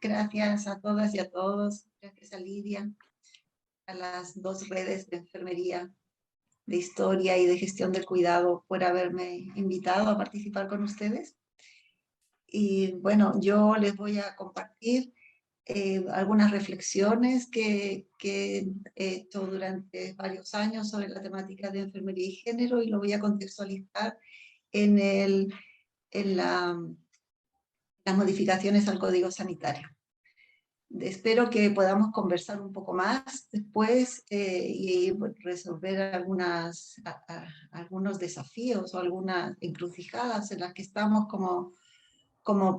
gracias a todas y a todos, gracias a Lidia, a las dos redes de enfermería, de historia y de gestión del cuidado por haberme invitado a participar con ustedes. Y bueno, yo les voy a compartir algunas reflexiones que he hecho durante varios años sobre la temática de enfermería y género, y lo voy a contextualizar en las modificaciones al Código Sanitario. Espero que podamos conversar un poco más después y resolver algunos desafíos o algunas encrucijadas en las que estamos como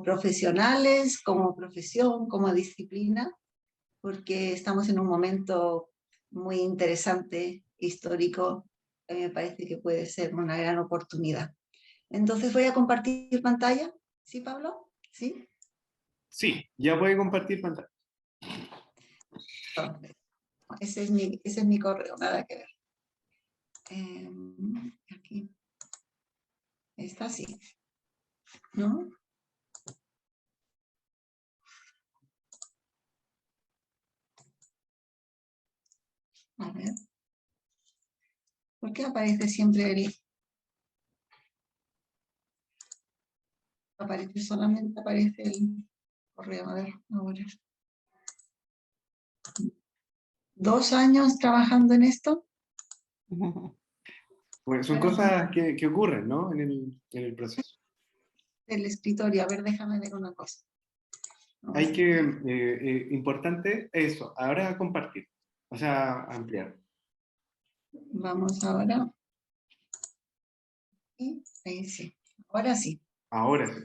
profesionales, como profesión, como disciplina, porque estamos en un momento muy interesante, histórico, que me parece que puede ser una gran oportunidad. Entonces voy a compartir pantalla. ¿Sí, Pablo? ¿Sí? Sí, ya puede compartir pantalla. Entonces, ese es mi correo, nada que ver. Aquí. Está así, ¿no? A ver. ¿Por qué aparece siempre solamente aparece el correo? A ver, ahora. 2 años trabajando en esto. Bueno, son cosas que ocurren, ¿no? En el proceso. El escritorio, a ver, déjame ver una cosa. Hay que, importante eso, ahora compartir, o sea, ampliar. Vamos ahora. Ahí sí, ahora sí. Ahora sí.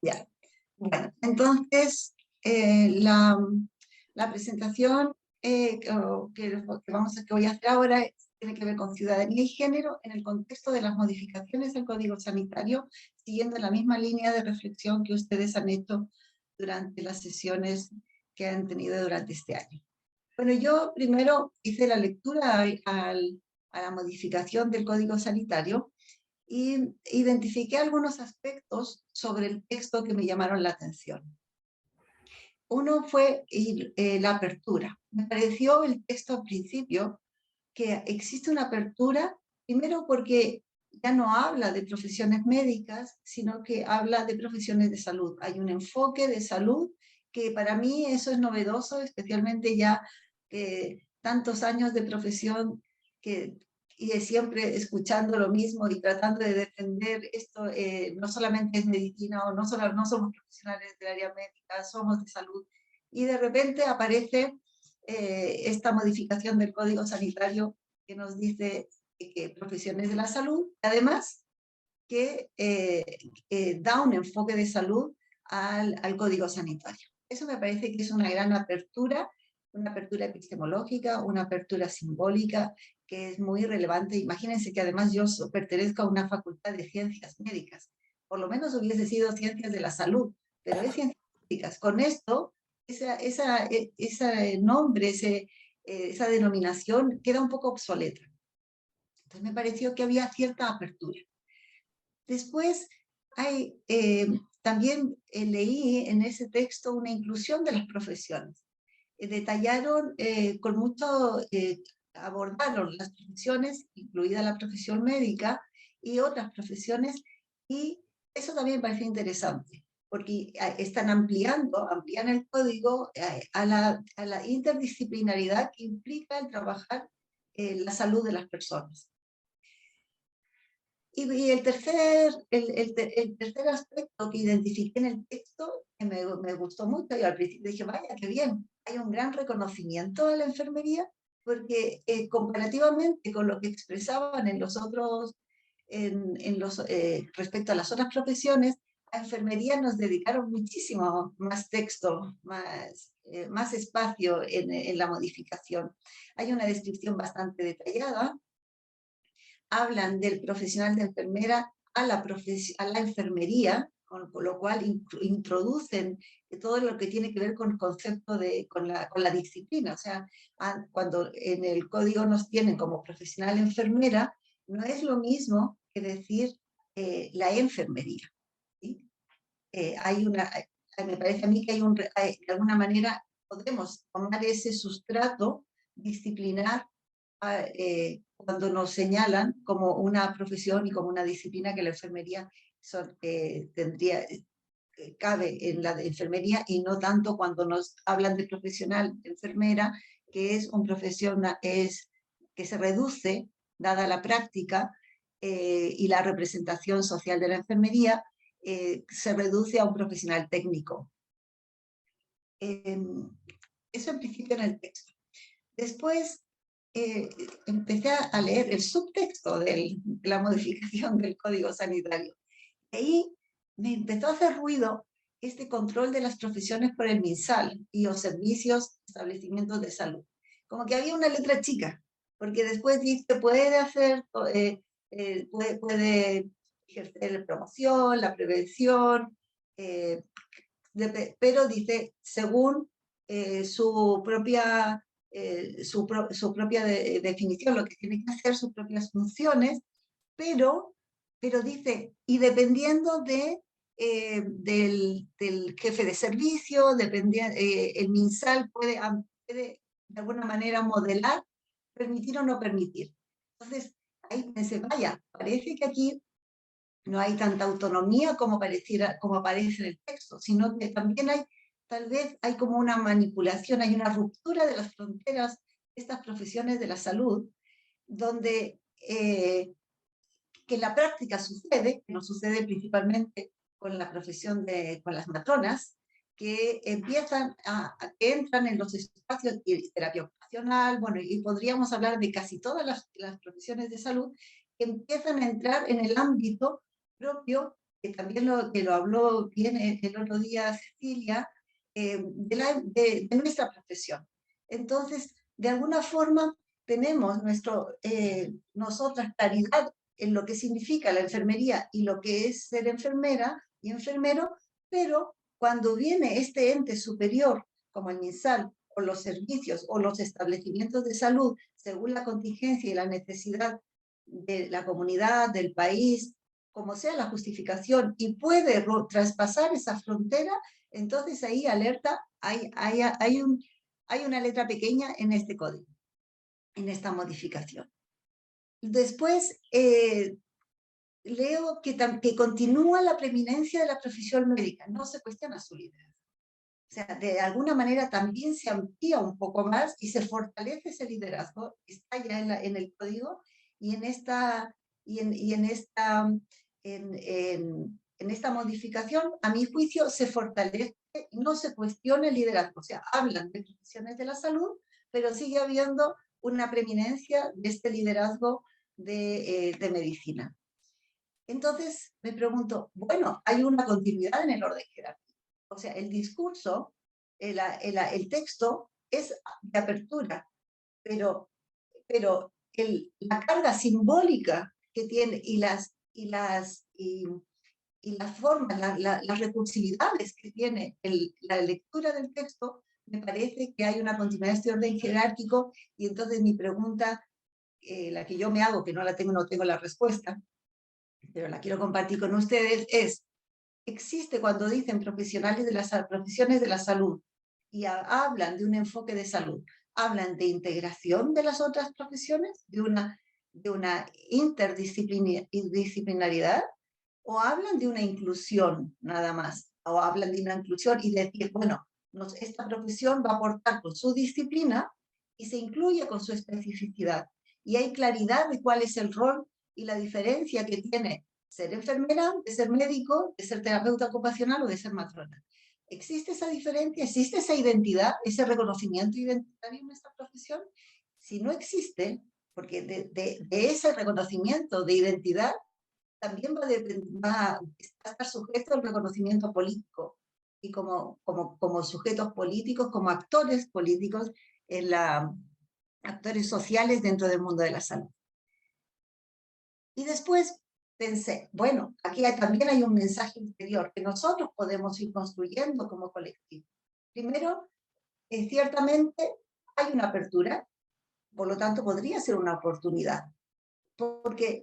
Ya. Bueno, entonces, la presentación que voy a hacer ahora tiene que ver con ciudadanía y género en el contexto de las modificaciones del Código Sanitario, siguiendo la misma línea de reflexión que ustedes han hecho durante las sesiones que han tenido durante este año. Bueno, yo primero hice la lectura a la modificación del Código Sanitario y identifiqué algunos aspectos sobre el texto que me llamaron la atención. Uno fue la apertura. Me pareció el texto al principio que existe una apertura, primero porque ya no habla de profesiones médicas, sino que habla de profesiones de salud. Hay un enfoque de salud que para mí eso es novedoso, especialmente ya que tantos años de profesión y de siempre escuchando lo mismo y tratando de defender esto, no solamente es medicina o no somos profesionales del área médica, somos de salud. Y de repente aparece esta modificación del Código Sanitario que nos dice que profesiones de la salud, además que da un enfoque de salud al Código Sanitario. Eso me parece que es una gran apertura, una apertura epistemológica, una apertura simbólica, que es muy relevante. Imagínense que además yo pertenezco a una facultad de ciencias médicas, por lo menos hubiese sido ciencias de la salud, pero es ciencias médicas. Con esto, ese nombre, esa denominación queda un poco obsoleta. Entonces me pareció que había cierta apertura. Después también leí en ese texto una inclusión de las profesiones. Detallaron con mucho, abordaron las profesiones, incluida la profesión médica y otras profesiones, y eso también me parece interesante, porque amplían el código a la interdisciplinaridad que implica el trabajar la salud de las personas. Y el tercer aspecto que identifiqué en el texto, que me gustó mucho, y al principio dije, vaya, qué bien, hay un gran reconocimiento a la enfermería, porque comparativamente con lo que expresaban en los otros, respecto a las otras profesiones, a enfermería nos dedicaron muchísimo más texto, más espacio en la modificación. Hay una descripción bastante detallada. Hablan del profesional de enfermera a la enfermería, con lo cual introducen todo lo que tiene que ver con el concepto con la disciplina. O sea, cuando en el código nos tienen como profesional enfermera, no es lo mismo que decir la enfermería. ¿Sí? me parece a mí que de alguna manera podemos tomar ese sustrato disciplinar cuando nos señalan como una profesión y como una disciplina que la enfermería cabe en la de enfermería, y no tanto cuando nos hablan de profesional de enfermera, que es que se reduce, dada la práctica y la representación social de la enfermería, se reduce a un profesional técnico. Eso en principio en el texto. Después empecé a leer el subtexto de la modificación del Código Sanitario. Y ahí me empezó a hacer ruido este control de las profesiones por el MinSal y los servicios, establecimientos de salud. Como que había una letra chica, porque después dice, puede ejercer promoción, la prevención, pero dice, según su propia definición, lo que tiene que hacer, sus propias funciones, pero dice, y dependiendo del jefe de servicio, el MinSal puede de alguna manera modelar, permitir o no permitir. Entonces, ahí pensé, vaya, parece que aquí no hay tanta autonomía como aparece en el texto, sino que también tal vez hay como una manipulación, hay una ruptura de las fronteras de estas profesiones de la salud, donde que en la práctica sucede, que no sucede principalmente con la profesión con las matronas, que que entran en los espacios de terapia ocupacional, bueno, y podríamos hablar de casi todas las profesiones de salud, que empiezan a entrar en el ámbito propio, que también lo habló bien el otro día Cecilia, de nuestra profesión. Entonces, de alguna forma, tenemos nosotras claridad en lo que significa la enfermería y lo que es ser enfermera y enfermero, pero cuando viene este ente superior, como el MinSal, o los servicios o los establecimientos de salud, según la contingencia y la necesidad de la comunidad, del país, como sea la justificación, y puede traspasar esa frontera, entonces ahí alerta, hay una letra pequeña en este código, en esta modificación. Después leo que continúa la preeminencia de la profesión médica, no se cuestiona su liderazgo. O sea, de alguna manera también se amplía un poco más y se fortalece ese liderazgo, está ya en el código, y en esta modificación, a mi juicio, se fortalece y no se cuestiona el liderazgo. O sea, hablan de profesiones de la salud, pero sigue habiendo una preeminencia de este liderazgo de medicina. Entonces me pregunto, bueno, hay una continuidad en el orden jerárquico. O sea, el discurso, el texto es de apertura, pero la carga simbólica que tiene y las formas, las recursividades que tiene la lectura del texto, me parece que hay una continuidad de este orden jerárquico. Y entonces mi pregunta, la que yo me hago, que no tengo la respuesta, pero la quiero compartir con ustedes, existe cuando dicen profesionales de las profesiones de la salud y hablan de un enfoque de salud, hablan de integración de las otras profesiones, de una interdisciplinaridad, o hablan de una inclusión nada más, o hablan de una inclusión y decir, bueno, esta profesión va a aportar con su disciplina y se incluye con su especificidad. Y hay claridad de cuál es el rol y la diferencia que tiene ser enfermera, de ser médico, de ser terapeuta ocupacional o de ser matrona. ¿Existe esa diferencia? ¿Existe esa identidad, ese reconocimiento identitario en nuestra profesión? Si no existe, porque de ese reconocimiento de identidad también va a estar sujeto al reconocimiento político, y como sujetos políticos, como actores políticos, actores sociales dentro del mundo de la salud. Y después pensé, bueno, aquí también hay un mensaje interior que nosotros podemos ir construyendo como colectivo. Primero, ciertamente hay una apertura, por lo tanto podría ser una oportunidad.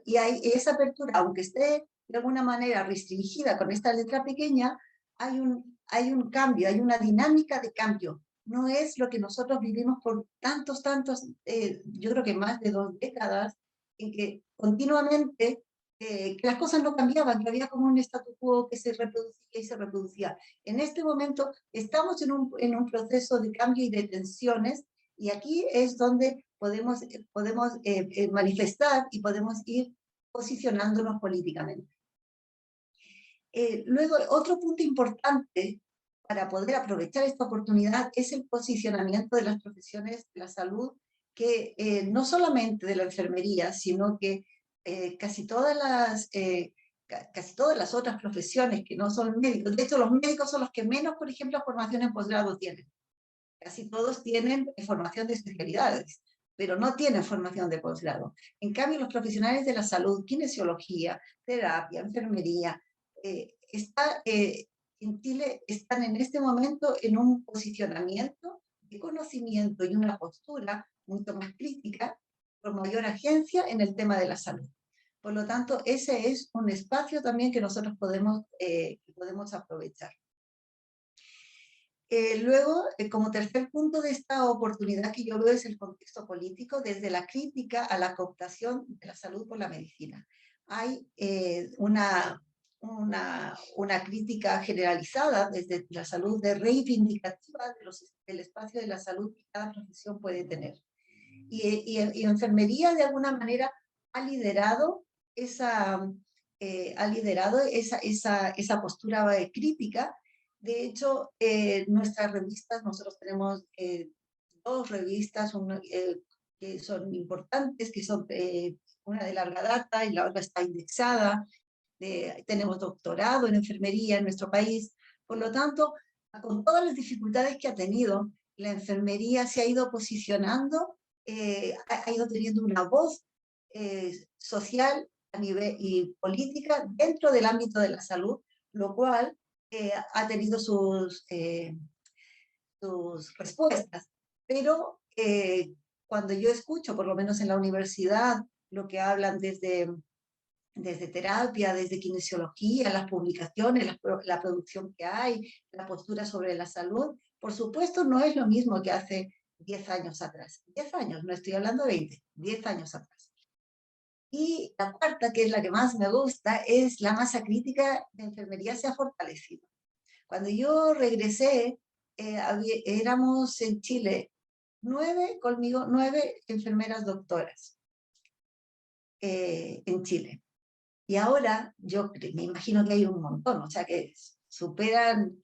Y esa apertura, aunque esté de alguna manera restringida con esta letra pequeña, hay un cambio, hay una dinámica de cambio. No es lo que nosotros vivimos por yo creo que más de 2 décadas, en que continuamente que las cosas no cambiaban, que había como un statu quo que se reproducía y se reproducía. En este momento estamos en un proceso de cambio y de tensiones, y aquí es donde podemos manifestar y podemos ir posicionándonos políticamente. Luego, otro punto importante para poder aprovechar esta oportunidad es el posicionamiento de las profesiones de la salud, que no solamente de la enfermería, sino que casi todas las otras profesiones que no son médicos. De hecho, los médicos son los que menos, por ejemplo, formación en posgrado tienen. Casi todos tienen formación de especialidades, pero no tienen formación de posgrado. En cambio, los profesionales de la salud, kinesiología, terapia, enfermería, en Chile están en este momento en un posicionamiento de conocimiento y una postura mucho más crítica, con mayor agencia en el tema de la salud. Por lo tanto, ese es un espacio también que nosotros podemos aprovechar. Luego, como tercer punto de esta oportunidad que yo veo es el contexto político, desde la crítica a la cooptación de la salud por la medicina. Hay una crítica generalizada desde la salud de reivindicativa del espacio de la salud que cada profesión puede tener. Y enfermería de alguna manera ha liderado esa postura crítica. De hecho, nuestras revistas, nosotros tenemos 2 revistas que son importantes, que son una de larga data y la otra está indexada. Tenemos doctorado en enfermería en nuestro país. Por lo tanto, con todas las dificultades que ha tenido, la enfermería se ha ido posicionando, ha ido teniendo una voz social a nivel, y política dentro del ámbito de la salud, lo cual ha tenido sus respuestas. Pero cuando yo escucho, por lo menos en la universidad, lo que hablan desde terapia, desde kinesiología, las publicaciones, la producción que hay, la postura sobre la salud, por supuesto no es lo mismo que hace 10 años atrás. 10 años, no estoy hablando de 20, 10 años atrás. Y la cuarta, que es la que más me gusta, es la masa crítica de enfermería se ha fortalecido. Cuando yo regresé, éramos en Chile 9 enfermeras doctoras en Chile. Y ahora yo me imagino que hay un montón, o sea que superan,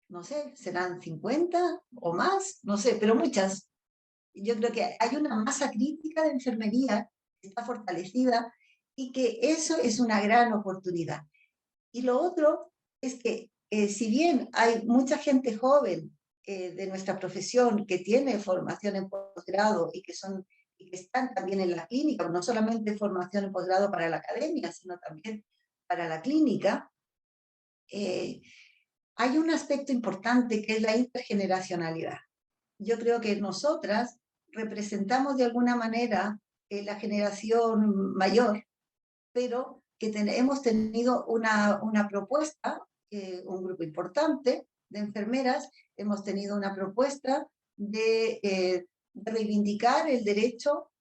no sé, serán 50 o más, no sé, pero muchas. Yo creo que hay una masa crítica de enfermería que está fortalecida y que eso es una gran oportunidad. Y lo otro es que si bien hay mucha gente joven de nuestra profesión que tiene formación en posgrado y que están también en la clínica, no solamente formación en posgrado para la academia, sino también para la clínica, hay un aspecto importante que es la intergeneracionalidad. Yo creo que nosotras representamos de alguna manera la generación mayor, pero que hemos tenido una propuesta, un grupo importante de enfermeras, hemos tenido una propuesta de reivindicar el derecho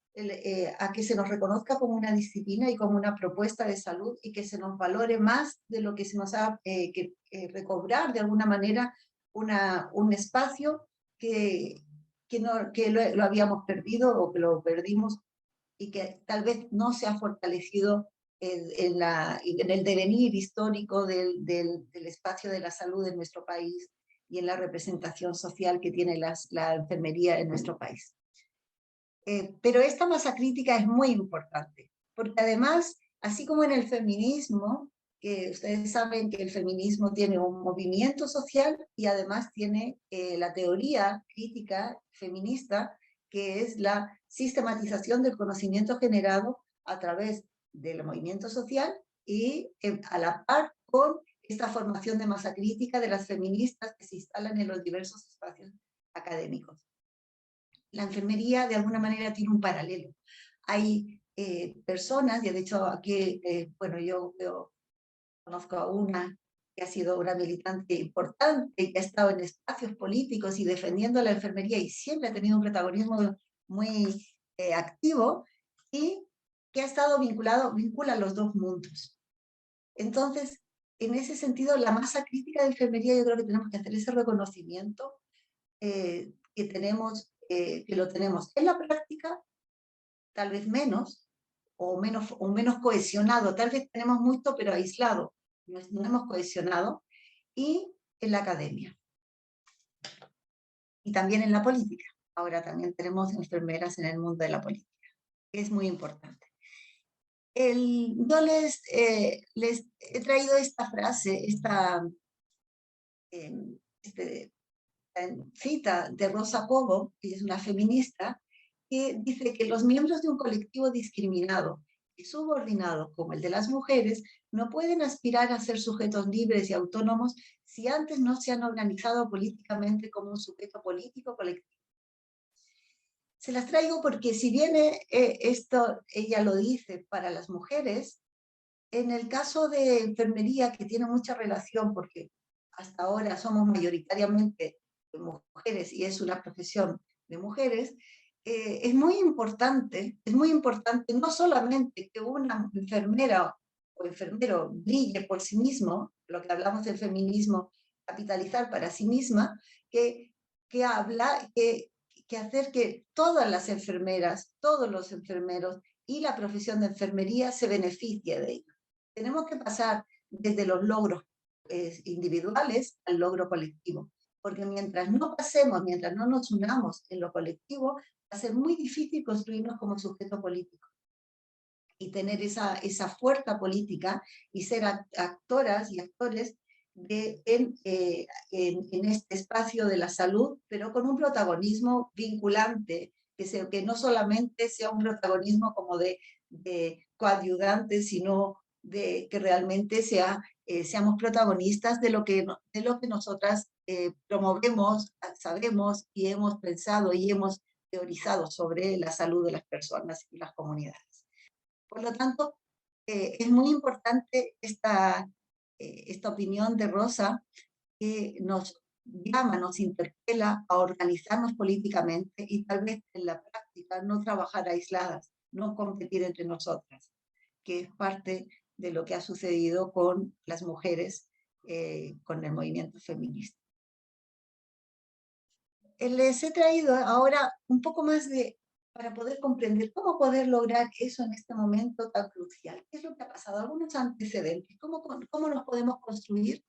a que se nos reconozca como una disciplina y como una propuesta de salud y que se nos valore más de lo que se nos ha que recobrar de alguna manera un espacio que lo habíamos perdido o que lo perdimos y que tal vez no se ha fortalecido en el devenir histórico del espacio de la salud en nuestro país y en la representación social que tiene la enfermería en nuestro país. Pero esta masa crítica es muy importante, porque además, así como en el feminismo, que ustedes saben que el feminismo tiene un movimiento social y además tiene la teoría crítica feminista, que es la sistematización del conocimiento generado a través del movimiento social y a la par con esta formación de masa crítica de las feministas que se instalan en los diversos espacios académicos. La enfermería de alguna manera tiene un paralelo. Hay personas, y de hecho aquí, bueno, yo conozco a una que ha sido una militante importante y que ha estado en espacios políticos y defendiendo la enfermería y siempre ha tenido un protagonismo muy activo y que ha estado vincula los dos mundos. Entonces, en ese sentido, la masa crítica de enfermería yo creo que tenemos que hacer ese reconocimiento que tenemos, que lo tenemos en la práctica, tal vez menos cohesionado, tal vez tenemos mucho pero aislado, no hemos cohesionado, y en la academia. Y también en la política. Ahora también tenemos enfermeras en el mundo de la política, que es muy importante. Yo les he traído esta frase, esta cita de Rosa Cobo, que es una feminista, que dice que los miembros de un colectivo discriminado y subordinado como el de las mujeres no pueden aspirar a ser sujetos libres y autónomos si antes no se han organizado políticamente como un sujeto político colectivo. Se las traigo porque si bien esto ella lo dice para las mujeres, en el caso de enfermería, que tiene mucha relación porque hasta ahora somos mayoritariamente mujeres y es una profesión de mujeres, es muy importante no solamente que una enfermera o enfermero brille por sí mismo, lo que hablamos del feminismo, capitalizar para sí misma, que hacer que todas las enfermeras, todos los enfermeros y la profesión de enfermería se beneficie de ello. Tenemos que pasar desde los logros individuales al logro colectivo, porque mientras no nos unamos en lo colectivo, va a ser muy difícil construirnos como sujeto político y tener esa fuerza política y ser actoras y actores en este espacio de la salud, pero con un protagonismo vinculante, que no solamente sea un protagonismo como de coadyuvante, sino de que realmente seamos protagonistas de lo que nosotras promovemos, sabemos y hemos pensado y hemos teorizado sobre la salud de las personas y las comunidades. Por lo tanto, es muy importante esta opinión de Rosa, que nos llama, nos interpela a organizarnos políticamente y tal vez en la práctica no trabajar aisladas, no competir entre nosotras, que es parte de lo que ha sucedido con las mujeres, con el movimiento feminista. Les he traído ahora un poco más para poder comprender cómo poder lograr eso en este momento tan crucial. ¿Qué es lo que ha pasado? Algunos antecedentes. ¿Cómo nos podemos construir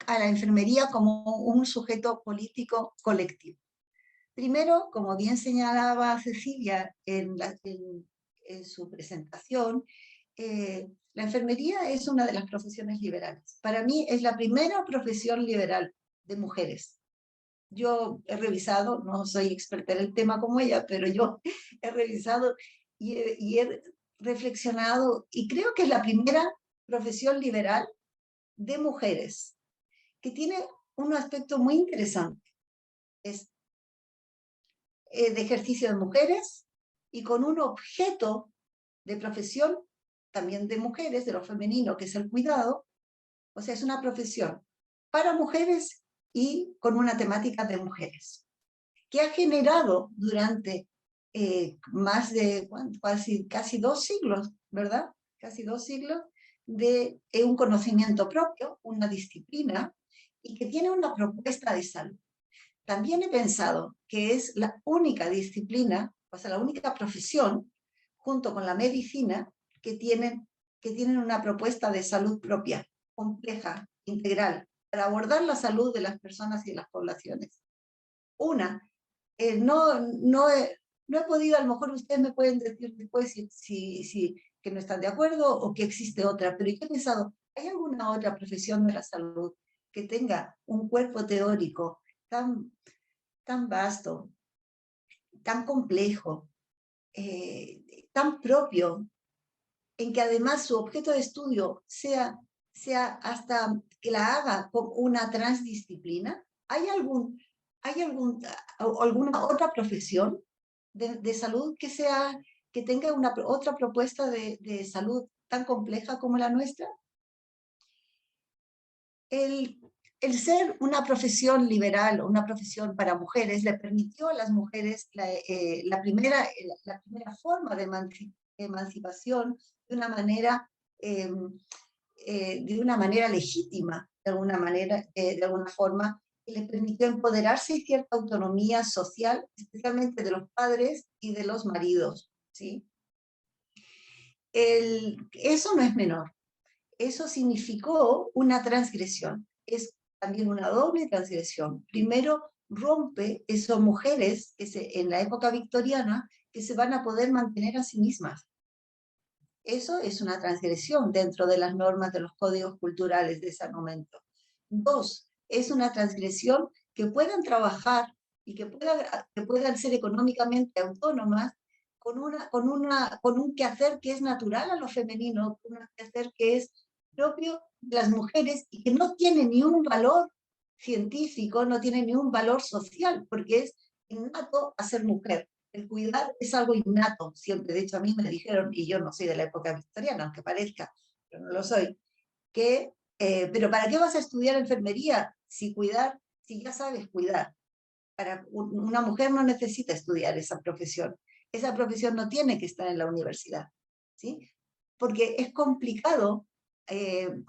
a la enfermería como un sujeto político colectivo? Primero, como bien señalaba Cecilia en su presentación, la enfermería es una de las profesiones liberales. Para mí es la primera profesión liberal de mujeres. Yo he revisado, no soy experta en el tema como ella, pero yo he revisado y he reflexionado y creo que es la primera profesión liberal de mujeres, que tiene un aspecto muy interesante. Es de ejercicio de mujeres y con un objeto de profesión también de mujeres, de lo femenino, que es el cuidado. O sea, es una profesión para mujeres y con una temática de mujeres, que ha generado durante más de casi 2 siglos, ¿verdad? Casi 2 siglos de un conocimiento propio, una disciplina, y que tiene una propuesta de salud. También he pensado que es la única disciplina, o sea, la única profesión, junto con la medicina, que tienen una propuesta de salud propia, compleja, integral, para abordar la salud de las personas y de las poblaciones. No he podido, a lo mejor ustedes me pueden decir después que no están de acuerdo o que existe otra, pero yo he pensado, ¿hay alguna otra profesión de la salud que tenga un cuerpo teórico tan vasto, tan complejo, tan propio, en que además su objeto de estudio sea hasta que la haga como una transdisciplina? ¿Hay alguna otra profesión de salud que tenga otra propuesta de salud tan compleja como la nuestra? El, el ser una profesión liberal o una profesión para mujeres le permitió a las mujeres la primera forma de emancipación eh, de una manera legítima, de alguna forma, que les permitió empoderarse y cierta autonomía social, especialmente de los padres y de los maridos, ¿sí? Eso no es menor. Eso significó una transgresión. Es también una doble transgresión. Primero, rompe esas mujeres en la época victoriana que se van a poder mantener a sí mismas. Eso es una transgresión dentro de las normas de los códigos culturales de ese momento. Dos, es una transgresión que puedan trabajar y que puedan ser económicamente autónomas con un quehacer que es natural a lo femenino, un quehacer que es propio de las mujeres y que no tiene ni un valor científico, no tiene ni un valor social, porque es innato a ser mujer. El cuidar es algo innato, siempre. De hecho, a mí me dijeron, y yo no soy de la época victoriana, aunque parezca, pero no lo soy, pero ¿para qué vas a estudiar enfermería si ya sabes cuidar? Una mujer no necesita estudiar esa profesión. Esa profesión no tiene que estar en la universidad, ¿sí? Porque es complicado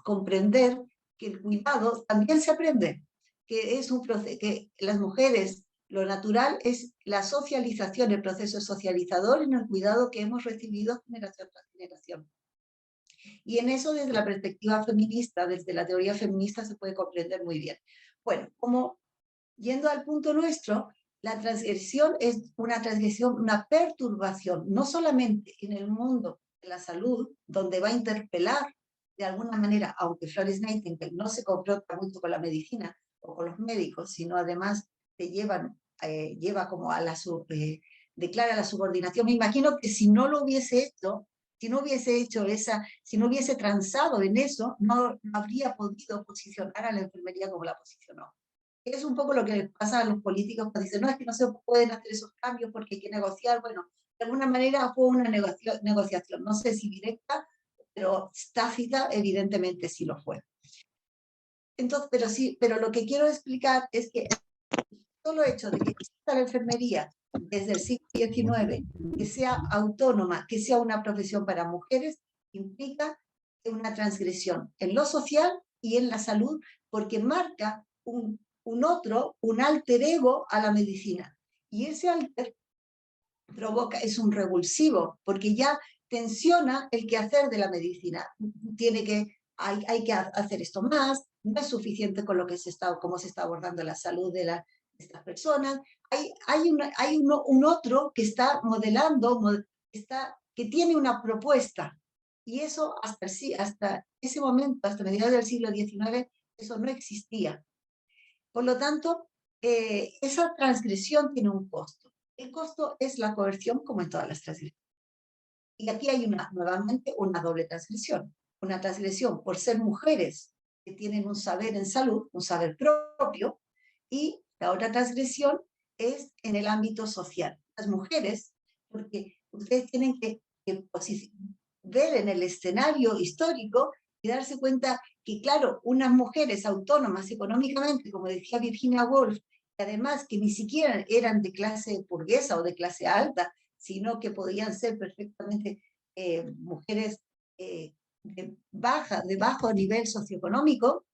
comprender que el cuidado también se aprende, que es un proceso, que las mujeres, lo natural es la socialización, el proceso socializador en el cuidado que hemos recibido generación tras generación. Y en eso, desde la perspectiva feminista, desde la teoría feminista, se puede comprender muy bien. Bueno, como yendo al punto nuestro, la transgresión es una transgresión, una perturbación, no solamente en el mundo de la salud, donde va a interpelar de alguna manera, aunque Florence Nightingale no se confronta mucho con la medicina o con los médicos, sino además te lleva como a declara la subordinación. Me imagino que si no lo hubiese hecho, si no hubiese transado en eso, no habría podido posicionar a la enfermería como la posicionó. Es un poco lo que les pasa a los políticos cuando dicen, no, es que no se pueden hacer esos cambios porque hay que negociar. Bueno, de alguna manera fue una negociación, no sé si directa, pero tácita evidentemente sí lo fue. Entonces, pero lo que quiero explicar es que el solo hecho de que exista la enfermería desde el siglo XIX, que sea autónoma, que sea una profesión para mujeres, implica una transgresión en lo social y en la salud, porque marca un alter ego a la medicina. Y ese alter es un revulsivo, porque ya tensiona el quehacer de la medicina. Hay que hacer esto más, no es suficiente con lo que cómo se está abordando la salud de estas personas. Hay un otro que está modelando, que tiene una propuesta. Y eso hasta ese momento, hasta mediados del siglo XIX, eso no existía. Por lo tanto, esa transgresión tiene un costo. El costo es la coerción, como en todas las transgresiones. Y aquí hay nuevamente una doble transgresión. Una transgresión por ser mujeres que tienen un saber en salud, un saber propio, y la otra transgresión es en el ámbito social. Las mujeres, porque ustedes tienen que ver en el escenario histórico y darse cuenta que, claro, unas mujeres autónomas económicamente, como decía Virginia Woolf, y además que ni siquiera eran de clase burguesa o de clase alta, sino que podían ser perfectamente mujeres de bajo nivel socioeconómico,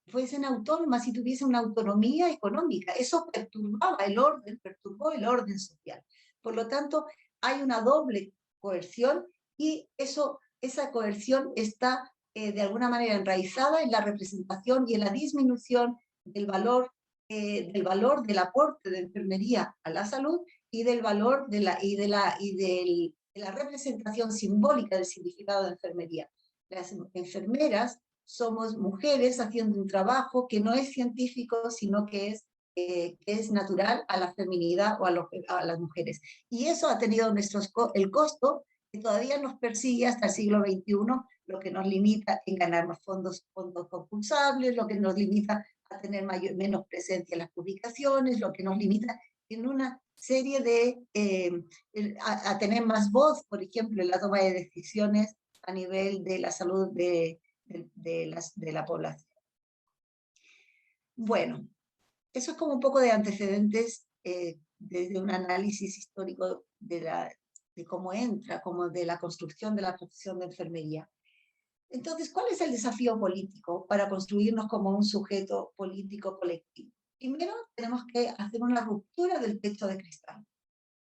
fuesen autónomas y tuviesen una autonomía económica. Eso perturbó el orden social. Por lo tanto, hay una doble coerción y esa coerción está de alguna manera enraizada en la representación y en la disminución del valor del aporte de enfermería a la salud y del valor de la representación simbólica del significado de enfermería. Las enfermeras somos mujeres haciendo un trabajo que no es científico, sino que es natural a la feminidad o a las mujeres. Y eso ha tenido el costo que todavía nos persigue hasta el siglo XXI, lo que nos limita en ganar más fondos concursables, lo que nos limita a tener menos presencia en las publicaciones, lo que nos limita en una serie a tener más voz, por ejemplo, en la toma de decisiones a nivel de la salud de la población. Bueno, eso es como un poco de antecedentes desde un análisis histórico de cómo entra, como de la construcción de la profesión de enfermería. Entonces, ¿cuál es el desafío político para construirnos como un sujeto político colectivo? Primero, tenemos que hacer una ruptura del techo de cristal.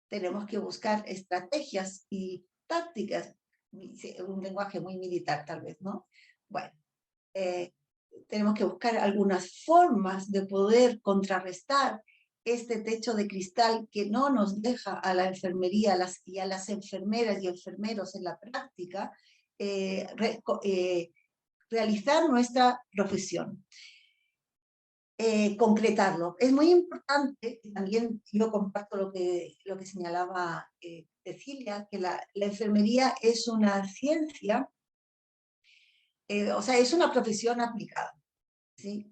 Tenemos que buscar estrategias y tácticas, un lenguaje muy militar tal vez, ¿no? Bueno, eh, tenemos que buscar algunas formas de poder contrarrestar este techo de cristal que no nos deja a la enfermería y a las enfermeras y enfermeros en la práctica realizar nuestra profesión. Concretarlo. Es muy importante, y también yo comparto lo que señalaba Cecilia, que la enfermería es una ciencia, o sea, es una profesión aplicada. ¿Sí?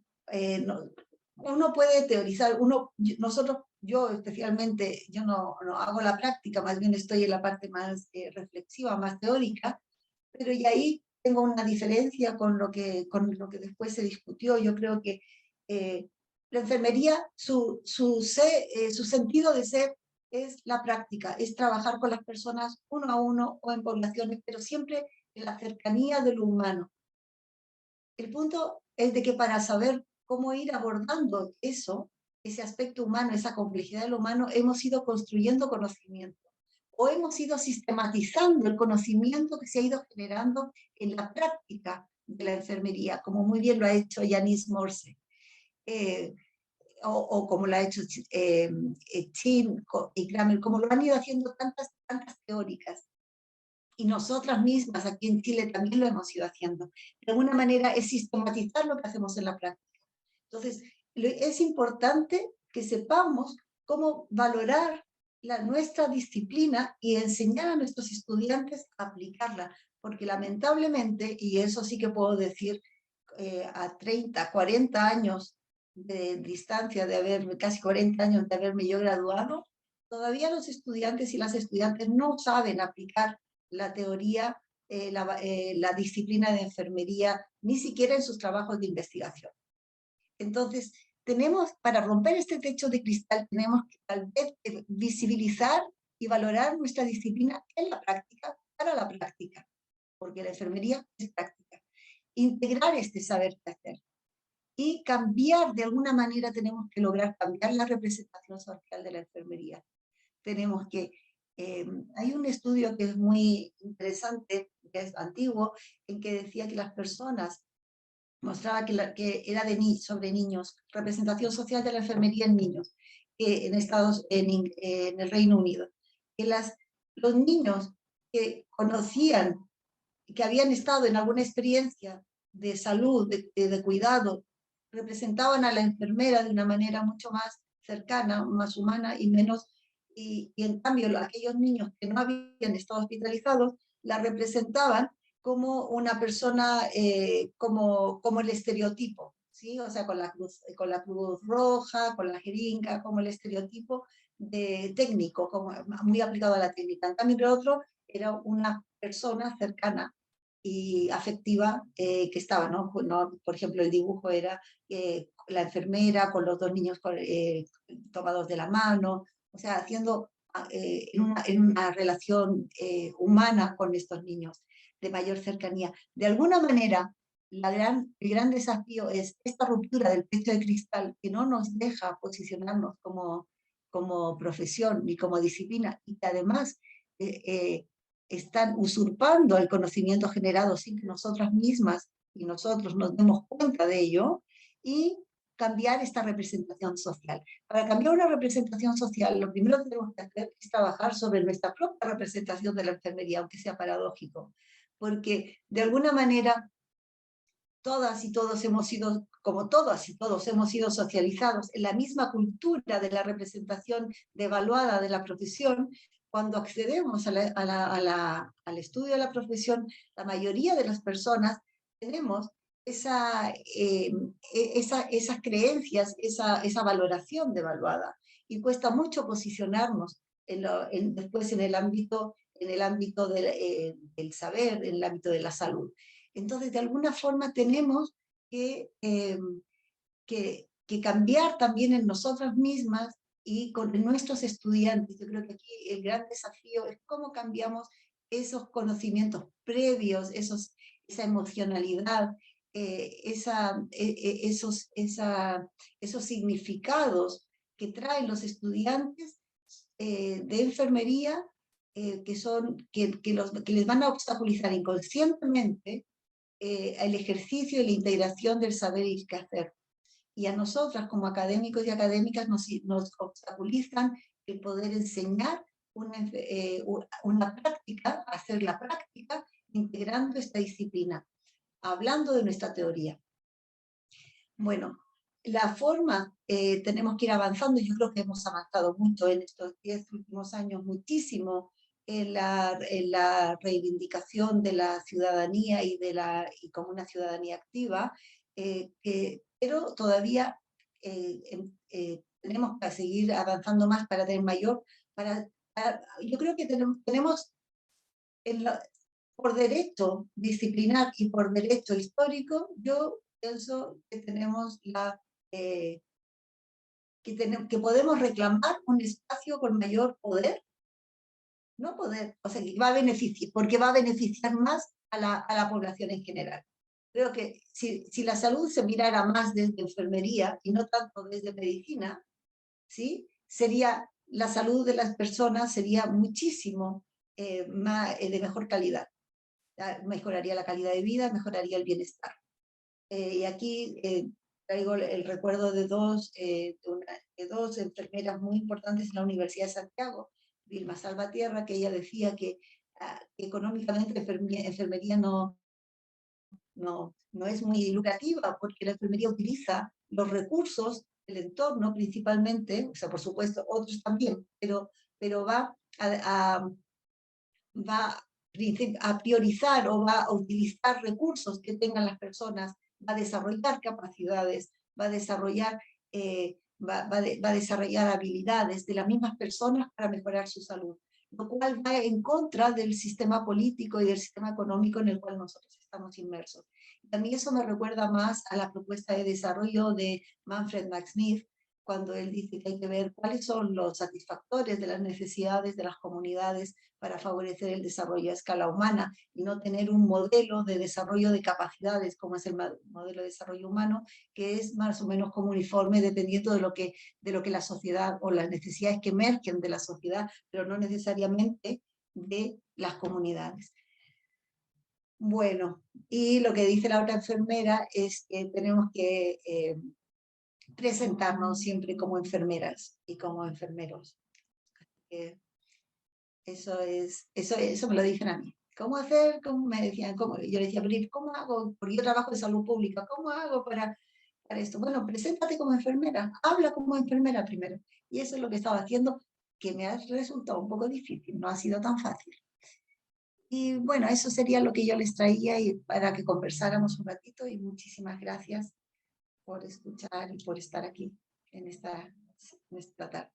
Uno puede teorizar, nosotros, yo especialmente, yo no hago la práctica, más bien estoy en la parte más reflexiva, más teórica, pero y ahí tengo una diferencia con lo que después se discutió. Yo creo que la enfermería, su sentido de ser es la práctica, es trabajar con las personas uno a uno o en poblaciones, pero siempre en la cercanía de lo humano. El punto es de que para saber cómo ir abordando eso, ese aspecto humano, esa complejidad de lo humano, hemos ido construyendo conocimiento o hemos ido sistematizando el conocimiento que se ha ido generando en la práctica de la enfermería, como muy bien lo ha hecho Yanis Morse, eh, o como lo ha hecho Chin y Kramer, como lo han ido haciendo tantas teóricas. Y nosotras mismas aquí en Chile también lo hemos ido haciendo. De alguna manera es sistematizar lo que hacemos en la práctica. Entonces, es importante que sepamos cómo valorar nuestra disciplina y enseñar a nuestros estudiantes a aplicarla, porque lamentablemente, y eso sí que puedo decir, a 30, 40 años de distancia, casi 40 años de haberme yo graduado, todavía los estudiantes y las estudiantes no saben aplicar la teoría, la disciplina de enfermería, ni siquiera en sus trabajos de investigación. Entonces, para romper este techo de cristal, tenemos que tal vez visibilizar y valorar nuestra disciplina en la práctica, para la práctica, porque la enfermería es práctica. Integrar este saber qué hacer y cambiar, de alguna manera tenemos que lograr cambiar la representación social de la enfermería. Tenemos que, hay un estudio que es muy interesante, que es antiguo, en que decía que las personas, mostraba que era sobre niños, representación social de la enfermería en niños, que en el Reino Unido, que los niños que conocían, que habían estado en alguna experiencia de salud, de cuidado, representaban a la enfermera de una manera mucho más cercana, más humana y menos, y en cambio aquellos niños que no habían estado hospitalizados, la representaban como una persona, como el estereotipo, ¿sí? O sea, con la cruz roja, con la jeringa, como el estereotipo de técnico, como muy aplicado a la técnica. En cambio, el otro era una persona cercana y afectiva que estaba, ¿no? Por ejemplo, el dibujo era la enfermera con los dos niños tomados de la mano, o sea, haciendo en una relación humana con estos niños de mayor cercanía. De alguna manera, el gran desafío es esta ruptura del techo de cristal que no nos deja posicionarnos como profesión ni como disciplina y que además están usurpando el conocimiento generado sin que nosotras mismas y nosotros nos demos cuenta de ello, y cambiar esta representación social. Para cambiar una representación social, lo primero que tenemos que hacer es trabajar sobre nuestra propia representación de la enfermería, aunque sea paradójico, porque de alguna manera todas y todos hemos sido, como todas y todos hemos sido socializados en la misma cultura de la representación devaluada de la profesión. Cuando accedemos al estudio de la profesión, la mayoría de las personas tenemos esas creencias, esa valoración devaluada, y cuesta mucho posicionarnos después en el ámbito del saber, en el ámbito de la salud. Entonces, de alguna forma tenemos que que cambiar también en nosotras mismas y con nuestros estudiantes. Yo creo que aquí el gran desafío es cómo cambiamos esos conocimientos previos, esa emocionalidad, esos significados que traen los estudiantes de enfermería, que les van a obstaculizar inconscientemente el ejercicio y la integración del saber y qué hacer. Y a nosotras como académicos y académicas nos obstaculizan el poder enseñar una práctica, hacer la práctica, integrando esta disciplina, hablando de nuestra teoría. Bueno, la forma, tenemos que ir avanzando, yo creo que hemos avanzado mucho en estos 10 últimos años, muchísimo, en la reivindicación de la ciudadanía y como una ciudadanía activa, pero todavía tenemos que seguir avanzando más para tener mayor, yo creo que tenemos por derecho disciplinar y por derecho histórico, yo pienso que tenemos que podemos reclamar un espacio con mayor poder, no poder, o sea, que va a beneficiar, porque va a beneficiar más a la población en general. Creo que si la salud se mirara más desde enfermería y no tanto desde medicina, ¿sí? La salud de las personas sería muchísimo de mejor calidad. Mejoraría la calidad de vida, mejoraría el bienestar. Y aquí traigo el recuerdo de dos enfermeras muy importantes en la Universidad de Santiago, Vilma Salvatierra, que ella decía que económicamente enfermería no es muy lucrativa, porque la enfermería utiliza los recursos del entorno principalmente, o sea, por supuesto, otros también, pero va a priorizar o va a utilizar recursos que tengan las personas, va a desarrollar capacidades, va a desarrollar, va a desarrollar habilidades de las mismas personas para mejorar su salud, lo cual va en contra del sistema político y del sistema económico en el cual nosotros estamos inmersos. A mí eso me recuerda más a la propuesta de desarrollo de Manfred Max Neef, cuando él dice que hay que ver cuáles son los satisfactores de las necesidades de las comunidades para favorecer el desarrollo a escala humana y no tener un modelo de desarrollo de capacidades como es el modelo de desarrollo humano, que es más o menos como uniforme dependiendo de lo que la sociedad o las necesidades que emergen de la sociedad, pero no necesariamente de las comunidades. Bueno, y lo que dice la otra enfermera es que tenemos que presentarnos siempre como enfermeras y como enfermeros. Eso me lo dicen a mí. ¿Cómo hacer? ¿Cómo me decían? ¿Cómo? Yo le decía, ¿cómo hago? Porque yo trabajo en salud pública. ¿Cómo hago para esto? Bueno, preséntate como enfermera. Habla como enfermera primero. Y eso es lo que estaba haciendo, que me ha resultado un poco difícil. No ha sido tan fácil. Y bueno, eso sería lo que yo les traía y para que conversáramos un ratito. Y muchísimas gracias por escuchar y por estar aquí en esta tarde.